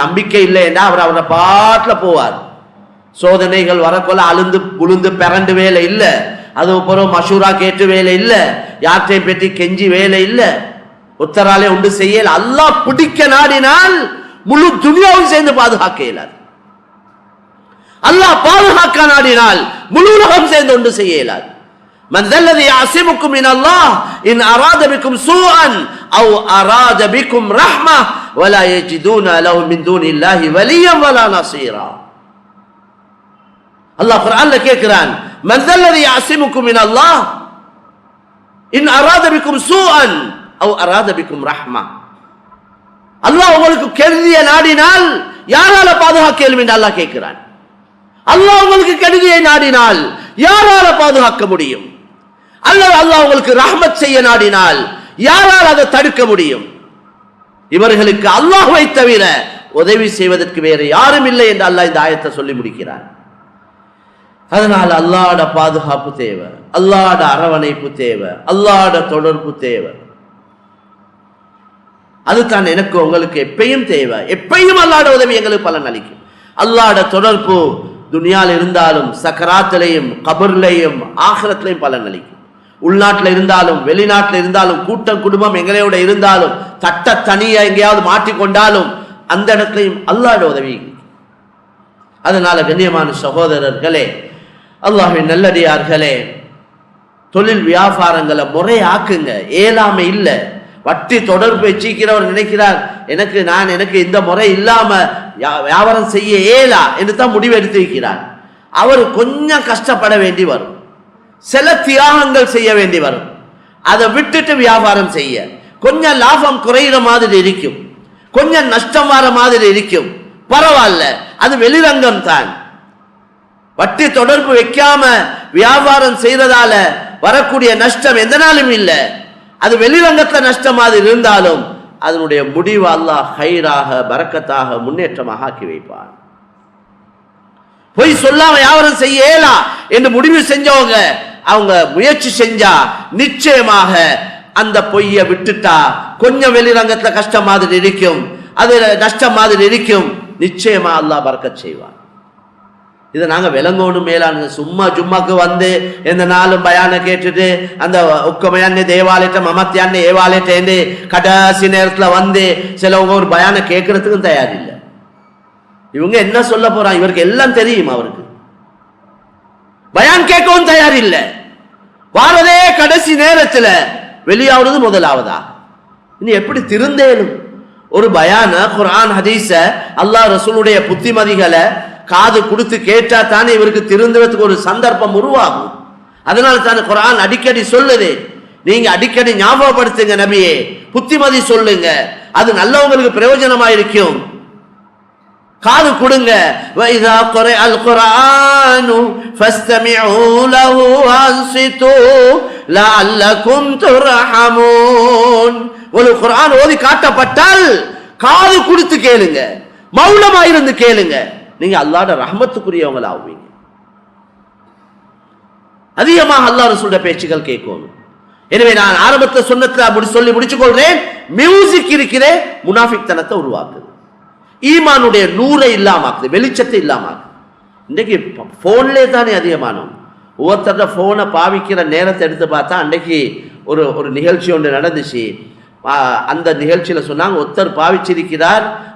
நம்பிக்கை இல்லை என்றால் அவர் அவரை பாட்டில் போவார். சோதனைகள் வரக்கொள்ள அழுந்து புழுந்து பிறண்டு வேலை இல்லை, அது அப்புறம் மஷூரா கேட்டு வேலை இல்லை, யாற்றையும் பெற்றி கெஞ்சி வேலை இல்லை, உத்தராலே உண்டு செய்யல. அல்லாஹ் பிடிக்க நாடினால் முழு துனியாவும் சேர்ந்து பாதுகாக்க இயலாது. அல்லாஹ் பாதுகாக்க நாடினால் முழு உலகம் சேர்ந்து ஒன்று செய்ய இயலாது. من ذا الذي يعصمكم من الله إن أراد بكم سوءا أو أراد بكم رحمة ولا يجدون له من دون الله وليا ولا نصيرا. الله قرآن கேட்கிறான், من ذا الذي يعصمكم من الله إن أراد بكم سوءا أو أراد بكم رحمة. அல்லாஹ் உங்களுக்கு கெடுதியை நாடினால் யாரால பாதுகாக்க இயலும் என்று அல்லாஹ் கேட்கிறான். அல்லாஹ் உங்களுக்கு கெடுதியை நாடினால் யாரால பாதுகாக்க முடியும்? அல்லாஹ் உங்களுக்கு ரஹ்மத் செய்ய நாடினால் யாரால் அதை தடுக்க முடியும்? இவர்களுக்கு அல்லாஹ்வை தவிர உதவி செய்வதற்கு வேறு யாரும் இல்லை என்று அல்லாஹ் இந்த ஆயத்தை சொல்லி முடிக்கிறார். அதனால் அல்லாஹ்வோட பாதுகாப்பு தேவை. அல்லாஹ்ட அரவணைப்பு தேவை, அல்லாஹ்ட தொடர்பு தேவை. அதுதான் எனக்கு உங்களுக்கு எப்பயும் தேவை. எப்பயும் அல்லாஹ்ட உதவி எங்களுக்கு பலன் அளிக்கும். அல்லாஹ்ட தொடர்பு துனியால இருந்தாலும் சக்கராத்திலையும் கபர்லையும் ஆகிரத்திலையும் பலன் அளிக்கும். உள்நாட்டில் இருந்தாலும் வெளிநாட்டில் இருந்தாலும் கூட்டம் குடும்பம் எங்களோட இருந்தாலும் தட்ட தனியா எங்கேயாவது மாட்டிக்கொண்டாலும் அந்த இடத்துலையும் அல்லாஹ்ட உதவி. அதனால கண்ணியமான சகோதரர்களே, அல்லாஹ்வின் நல்லடியார்களே, தொழில் வியாபாரங்களை முறையாக்குங்க. ஏலாமை இல்லை. வட்டி தொடர்பு வச்சிக்கிறவர் நினைக்கிறார் எனக்கு இந்த முறை இல்லாம வியாபாரம் செய்ய ஏலா என்று தான் முடிவு எடுத்து வைக்கிறார். அவர் கொஞ்சம் கஷ்டப்பட வேண்டி வரும், சில தியாகங்கள் செய்ய வேண்டி வரும். அதை விட்டுட்டு வியாபாரம் செய்ய கொஞ்சம் லாபம் குறையிற மாதிரி இருக்கும், கொஞ்சம் நஷ்டம் வர மாதிரி இருக்கும். பரவாயில்ல, அது வெளிரங்கம் தான். வட்டி தொடர்பு வைக்காம வியாபாரம் செய்யறதால வரக்கூடிய நஷ்டம் எந்த நாளும் இல்லை. அது வெளிரங்கத்துல நஷ்டம் மாதிரி இருந்தாலும் அதனுடைய முடிவு அல்லாஹ் ஹைராக பரக்கத்தாக முன்னேற்றமாக ஆக்கி வைப்பான். பொய் சொல்லாம வியாபாரம் செய்யலா என்று முடிவு செஞ்சவங்க அவங்க முயற்சி செஞ்சா நிச்சயமாக அந்த பொய்யை விட்டுட்டா கொஞ்சம் வெளிரங்கத்துல கஷ்டம் மாதிரி இருக்கும், அது நஷ்டம் மாதிரி இருக்கும். நிச்சயமா அல்லாஹ் பரக்கத் செய்வான். இதை நாங்க விளங்கணும் மேலான. சும்மா ஜும்மாக்கு வந்து எந்த நாளும் பயான கேட்டுட்டு அந்த உக்கமையான்னு தேவாலயத்தை மமத்தியான்னு ஏவாலயத்தை கடைசி நேரத்துல வந்து சிலவங்க ஒரு பயான கேட்கறதுக்கும் தயாரில்லை. இவங்க என்ன சொல்ல போறாங்க, இவருக்கு எல்லாம் தெரியும். அவருக்கு பயான் கேட்கவும் தயாரில்லை. வாரதே கடைசி நேரத்துல வெளியாவது முதலாவதா. இனி எப்படி திருந்தேனும்? ஒரு பயான குர்ஆன் ஹதீஸ அல்லாஹ் ரசூலுடைய புத்திமதிகளை காது கொடுத்து கேட்டா தானே இவருக்கு திருந்துவதற்கு ஒரு சந்தர்ப்பம் உருவாகும். அதனால தானே குர்ஆன் அடிக்கடி சொல்லுது, நீங்க அடிக்கடி ஞாபகப்படுத்துங்க நபியே, புத்திமதி சொல்லுங்க, அது நல்லவங்களுக்கு பிரயோஜனமா இருக்கும். காது கொடுங்க. وَإِذَا قُرِئَ الْقُرْآنُ فَاسْتَمِعُوا لَهُ وَأَنصِتُوا لَعَلَّكُمْ تُرْحَمُونَ. ஒரு குர்ஆன் ஓதி காட்டப்பட்டால் காது கொடுத்து கேளுங்க, மௌனமா இருந்து கேளுங்க. நீங்க அல்லாஹ்வுடைய ரஹ்மத்துக்குரியவங்களா ஆவீங்க. அதிகமாக அல்லாஹ் ரசூலுடைய பேச்சுகள் கேட்கணும். எனவே நான் ஆரம்பத்தில் சொன்னதை சொல்லி முடிச்சு கொள்றேன். மியூசிக் இருக்கிறே முனாஃபிக் தனத்தை உருவாக்குது, ஈமானுடைய நூரை இல்லாமாக்குது, வெளிச்சத்தை இல்லாமாக்குது. இன்றைக்கு போன்லே தானே அதிகமானோம். ஒவ்வொருத்தர போனை பாவிக்கிற நேரத்தை எடுத்து பார்த்தா அன்றைக்கு ஒரு நிகழ்ச்சி ஒன்று நடந்துச்சு. அந்த நிகழ்ச்சியில சொன்னாங்க, ஒருத்தர்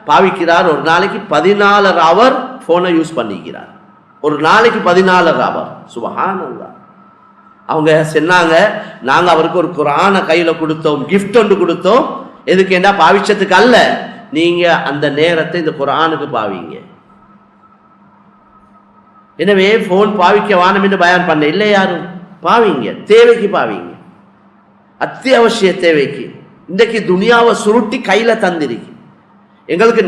பாவிக்கிறார் ஒரு நாளைக்கு 14 ஹவர் போனை யூஸ் பண்ணிக்கிறார். ஒரு நாளைக்கு 14 ஹவர். சுப்ஹானல்லாஹ். அவங்க சொன்னாங்க, நாங்க அவருக்கு ஒரு குர்ஆனை கையில கொடுத்தோம், கிஃப்ட் ஒன்று கொடுத்தோம். எதுக்கு என்ன பாவிச்சதுக்கு அல்ல, நீங்க அந்த நேரத்தை இந்த குர்ஆனுக்கு பாவிங்க. எனவே போன் பாவிக்க வானம் என்று பயான் பண்ண இல்லை யாரும். பாவிங்க, தேவைக்கு பாவிங்க, அத்தியாவசிய தேவைக்கு. இன்றைக்கு துனியாவை சுருட்டி கையில தந்திருக்கு. எங்களுக்கு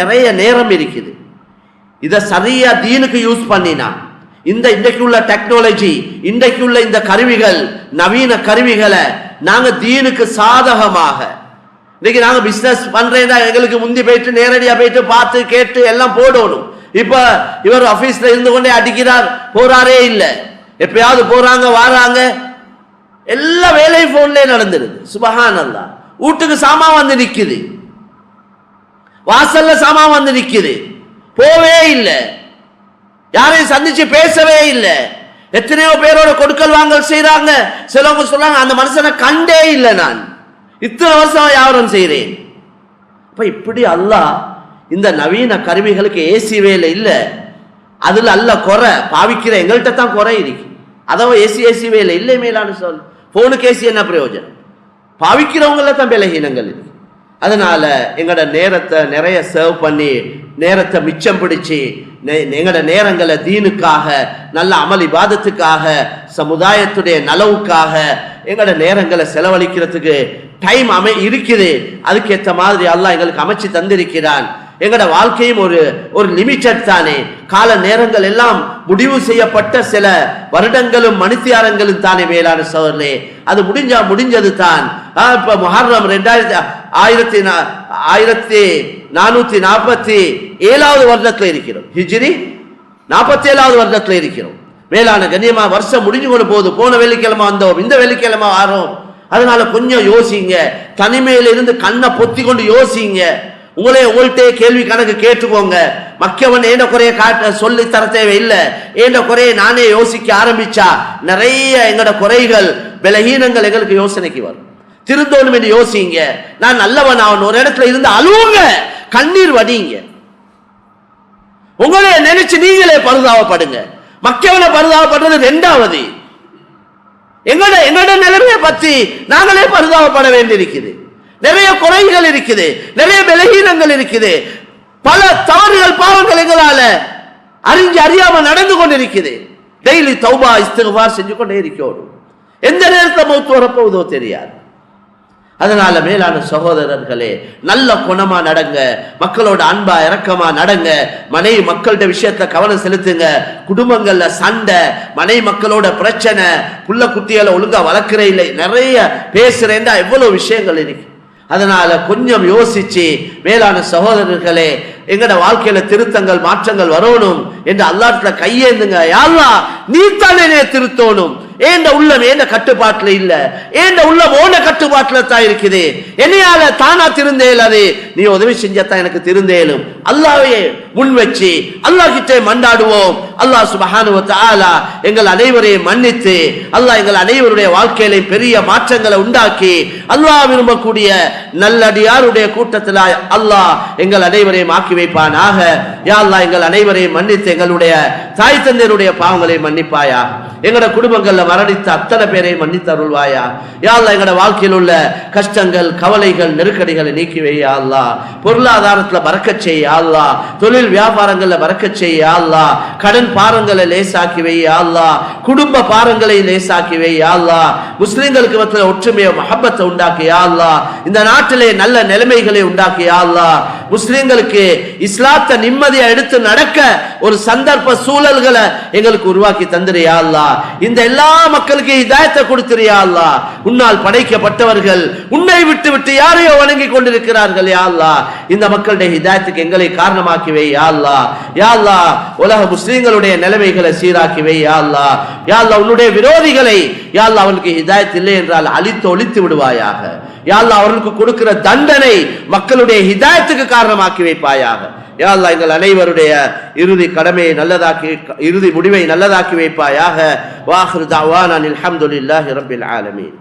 நிறைய நேரம் இருக்குது. இதை சரியா தீனுக்கு யூஸ் பண்ணினா இன்றைக்கு உள்ள டெக்னாலஜி, இன்றைக்கு உள்ள இந்த கருவிகள், நவீன கருவிகளை நாங்க தீனுக்கு சாதகமாக இன்னைக்கு நாங்க பிசினஸ் பண்றேன்னா எங்களுக்கு முந்தி போயிட்டு நேரடியா போயிட்டு பார்த்து கேட்டு எல்லாம் போடணும். இப்ப இவர் ஆபீஸ்ல இருந்து கொண்டே அடிக்கிறார், போறாரே இல்லை. எப்பயாவது போறாங்க வாராங்க, எல்லா வேலையும் போன்லயே நடந்துருது. சுப்ஹானல்லாஹ். வீட்டுக்கு சாமான் வந்து நிக்குது, வாசல்ல சாமான் வந்து நிக்குது, போவே இல்லை, யாரையும் சந்திச்சு பேசவே இல்லை. எத்தனையோ பேரோட கொடுக்கல் வாங்கல் செய்யறாங்க. சிலவங்க சொல்றாங்க, அந்த மனுஷனை கண்டே இல்லை, நான் இத்தனை வருஷம் வியாபாரம் செய்யறேன். அப்ப இப்படி அல்லாஹ் இந்த நவீன கருவிகளுக்கு ஏசி வேலை இல்லை, அதுல அல்ல குறை. பாவிக்கிற எங்கள்கிட்ட தான் குறை இருக்கு. அதாவது ஏசி வேலை இல்லை மேலான சொல். போனுக்கு ஏசி என்ன பிரயோஜனம்? பாவிக்கிறவங்கள தான் பலகீனங்கள் இருக்கு. அதனால எங்களோட நேரத்தை நிறைய சேவ் பண்ணி, நேரத்தை மிச்சம் பிடிச்சு, எங்களோட நேரங்களை தீனுக்காக, நல்ல அமல் இபாதத்துக்காக, சமுதாயத்துடைய நலவுக்காக எங்களோட நேரங்களை செலவழிக்கிறதுக்கு டைம் இருக்குது. அதுக்கேற்ற மாதிரி அல்லாஹ் எங்களுக்கு அமைச்சு தந்திருக்கிறான். எங்களோட வாழ்க்கையும் ஒரு லிமிட்டட் தானே. கால நேரங்கள் எல்லாம் முடிவு செய்யப்பட்ட சில வருடங்களும் மணித்தியாரங்களும் தானே மேலான சோதரே. அது முடிஞ்சது தான். இப்ப முஹர்ரம் 1447 வருடத்துல இருக்கிறோம். ஹிஜ்ரி 47வது வருடத்துல இருக்கிறோம். மேலான கண்ணியமா வருஷம் முடிஞ்சு கொண்டு போகுது. போன வெள்ளிக்கிழமை வந்தோம், இந்த வெள்ளிக்கிழமை வரோம். அதனால கொஞ்சம் யோசிங்க. தனிமையில இருந்து கண்ணை பொத்தி கொண்டு யோசிங்க. உங்கள்கிட்ட கேள்வி கணக்கு கேட்டுக்கோங்க. மக்கவன் ஏண்ட குறைய சொல்லி தர தேவையில்லை. ஏண்ட குறைய நானே யோசிக்க ஆரம்பிச்சா நிறைய எங்கட குறைகள் பலகீனங்கள் எங்களுக்கு யோசனைக்கு வரும். திருந்தோணும் என்று யோசிங்க. நான் நல்லவன் அவன் ஒரு இடத்துல இருந்து அழுவுங்க, கண்ணீர் வடிங்க. உங்களே நினைச்சு நீங்களே பரிதாபப்படுங்க. மக்கவனை பரிதாபப்படுறது ரெண்டாவது. எங்கட நிலைமையை பற்றி நாங்களே பரிதாபப்பட வேண்டியிருக்குது. நிறைய குறைகள் இருக்குது, நிறைய பலகீனங்கள் இருக்குது, பல தவறுகள் பாவங்கள் எங்களால அறியாம நடந்து கொண்டிருக்குது. டெய்லி தௌபா இஸ்திக்ஃபார் செஞ்சு கொண்டே இருக்கணும். எந்த நேரத்தில் மௌத் வரப்போவதோ தெரியாது. அதனால மேலான சகோதரர்களே, நல்ல குணமா நடங்க, மக்களோட அன்பா இரக்கமா நடங்க, மனைவி மக்களோட விஷயத்துல கவனம் செலுத்துங்க. குடும்பங்கள்ல சண்டை, மனைவி மக்களோட பிரச்சனை, புள்ள குட்டிகளை ஒழுங்கா வளர்க்கிற இல்லை, நிறைய பேசுறேன்டா எவ்வளவு விஷயங்கள் இருக்கு. அதனால கொஞ்சம் யோசிச்சு மேலான சகோதரர்களே, எங்கட வாழ்க்கையில திருத்தங்கள் மாற்றங்கள் வரணும் என்று அல்லாஹ்விடத்துல கையேந்துங்க. யா அல்லாஹ், நீ தானே திருத்தணும். ஏண்ட உள்ளம் ஏண்ட கட்டுப்பாட்டுல இல்ல, ஏண்ட உள்ளம் ஓன கட்டுப்பாட்டுல தான் இருக்குது. என்னையால தானா திருந்தேலாது, நீ உதவி செஞ்சத்தான் எனக்கு திருந்தேலும். அல்லாஹ்வே முன் வச்சு அல்லாஹ் கிட்ட மண்டாடுவோம். அல்லாஹ் சுப்ஹானஹு வ தஆலா எங்கள் அனைவரையும் மன்னித்து, அல்லாஹ் எங்கள் அனைவருடைய வாழ்க்கையில பெரிய மாற்றங்களை உண்டாக்கி, அல்லாஹ் விரும்பக்கூடிய நல்லடியாருடைய கூட்டத்தில் அல்லாஹ் எங்கள் அனைவரையும் ஆக்கி வைப்பானாக. யா அல்லாஹ், எங்கள் அனைவரையும் மன்னித்து எங்களுடைய தாய் தந்தையருடைய பாவங்களை மன்னிப்பாயா. எங்கட குடும்பங்கள்ல மரணித்த அத்தனை பேரை மன்னித்து அருள்வாயா. யா அல்லாஹ், எங்கட வாழ்க்கையில் உள்ள கஷ்டங்கள் கவலைகள் நெருக்கடிகளை நீக்கி வையா அல்லாஹ். பொருளாதாரத்துல பரக்கத் செய்ய அல்லாஹ், தொழில் வியாபாரங்கள்ல பரக்கத் செய்ய அல்லாஹ், கடன் பாரங்களை லேசாக்கி வையா அல்லாஹ், குடும்ப பாரங்களை லேசாக்கி வையா அல்லாஹ். முஸ்லிம்களுக்கு மத்தியில் ஒற்றுமையை மஹப்பத்தை உண்டாக்கியா அல்லாஹ். இந்த நாட்டிலே நல்ல நிலைமைகளை உண்டாக்கியா அல்லாஹ். முஸ்லிம்களுக்கு இஸ்லாத்தை நிம்மதியா எடுத்து நடக்க ஒரு சந்தர்ப்ப சூழல்களை எங்களுக்கு உருவாக்கி தந்திரியா அல்லாஹ். இந்த எல்லா மக்களுக்கு ஹிதாயத்தை கொடுத்திரியா அல்லாஹ். உன்னால் படைக்கப்பட்டவர்கள் உன்னை விட்டு விட்டு யாரையோ வணங்கி கொண்டிருக்கிறார்கள் யா அல்லாஹ். இந்த மக்களுடைய ஹிதாயத்துக்கு எங்களை காரணமாக்கி வை யா அல்லாஹ். யா அல்லாஹ், உலக முஸ்லிம்களுடைய நிலைமைகளை சீராக்கி வை யா அல்லாஹ். யா அல்லாஹ், உன்னுடைய விரோதிகளை யா அல்லாஹ் அவனுக்கு ஹிதாயத் இல்லை என்றால் அழித்து ஒழித்து விடுவாயாக. யா அல்லாஹ், அவர்களுக்கு கொடுக்கிற தண்டனை மக்களுடைய ஹிதாயத்துக்கு காரணமாக்கி வைப்பாயாக. யா அல்லாஹ், எங்கள் அனைவருடைய இறுதி கடமையை நல்லதாக்கி, இறுதி முடிவை நல்லதாக்கி வைப்பாயாக. வாஹிரு தஅவானா அல்ஹம்துலில்லாஹி ரப்பில் ஆலமீன்.